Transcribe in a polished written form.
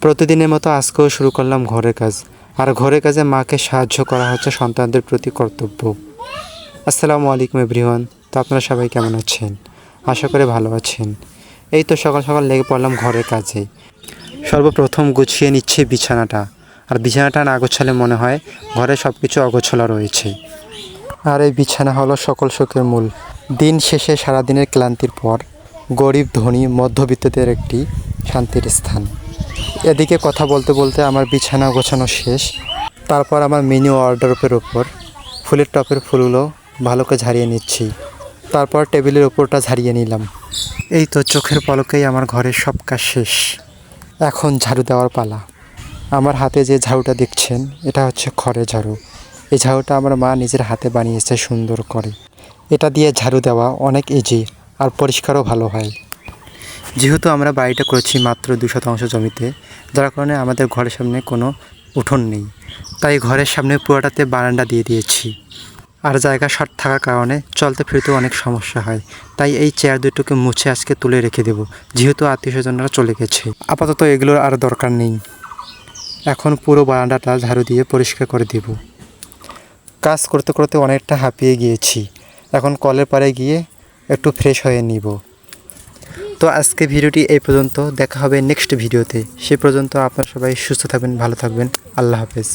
প্রতিদিনের মতো আজকেও শুরু করলাম ঘরের কাজ। আর ঘরের কাজে মাকে সাহায্য করা হচ্ছে সন্তানদের প্রতি কর্তব্য। আসসালামু আলাইকুম এভরিওয়ান। তো আপনারা সবাই কেমন আছেন? আশা করি ভালো আছেন। এই তো সকাল সকাল লেগে পড়লাম ঘরের কাজে। সর্বপ্রথম গুছিয়ে নিচ্ছি বিছানাটা। আর বিছানাটা না গোছালে মনে হয় ঘরে সব কিছু অগোছালো রয়েছে। আর এই বিছানা হলো সকল সুখের মূল। দিন শেষে সারাদিনের ক্লান্তির পর গরিব ধনী মধ্যবিত্তদের একটি শান্তির স্থান। এদিকে কথা বলতে বলতে আমার বিছানা গোছানো শেষ। তারপর আমার মিনি ওয়ার্ডরোবের ওপর ফুলের টপের ফুলগুলো ভালো করে ঝাড়িয়ে নিচ্ছি। তারপর টেবিলের ওপরটা ঝাড়িয়ে নিলাম। এই তো চোখের পলকেই আমার ঘরের সব কাজ শেষ। এখন ঝাড়ু দেওয়ার পালা। আমার হাতে যে ঝাড়ুটা দেখছেন এটা হচ্ছে খড়ের ঝাড়ু। এই ঝাড়ুটা আমার মা নিজের হাতে বানিয়েছে সুন্দর করে। এটা দিয়ে ঝাড়ু দেওয়া অনেক ইজি আর পরিষ্কারও ভালো হয়। যেহেতু আমরা বাড়িটা করেছি মাত্র 2% জমিতে, যার কারণে আমাদের ঘরের সামনে কোনো উঠোন নেই, তাই ঘরের সামনে পুরোটাতে বারান্দা দিয়ে দিয়েছি। আর জায়গা শর্ট থাকার কারণে চলতে ফিরতেও অনেক সমস্যা হয়, তাই এই চেয়ার দুটোকে মুছে আজকে তুলে রেখে দেব, যেহেতু আত্মীয়স্বজনরা চলে গেছে। আপাতত এগুলোর আর দরকার নেই। এখন পুরো বারান্দাটা ঝাড়ু দিয়ে পরিষ্কার করে দেব। কাজ করতে করতে অনেকটা হাঁপিয়ে গিয়েছি। এখন কলের পাড়ে গিয়ে একটু ফ্রেশ হয়ে নিব। তো আজকে ভিডিওটি এই পর্যন্ত। দেখা হবে নেক্সট ভিডিওতে। সে পর্যন্ত আপনারা সবাই সুস্থ থাকবেন, ভালো থাকবেন। আল্লাহ হাফেজ।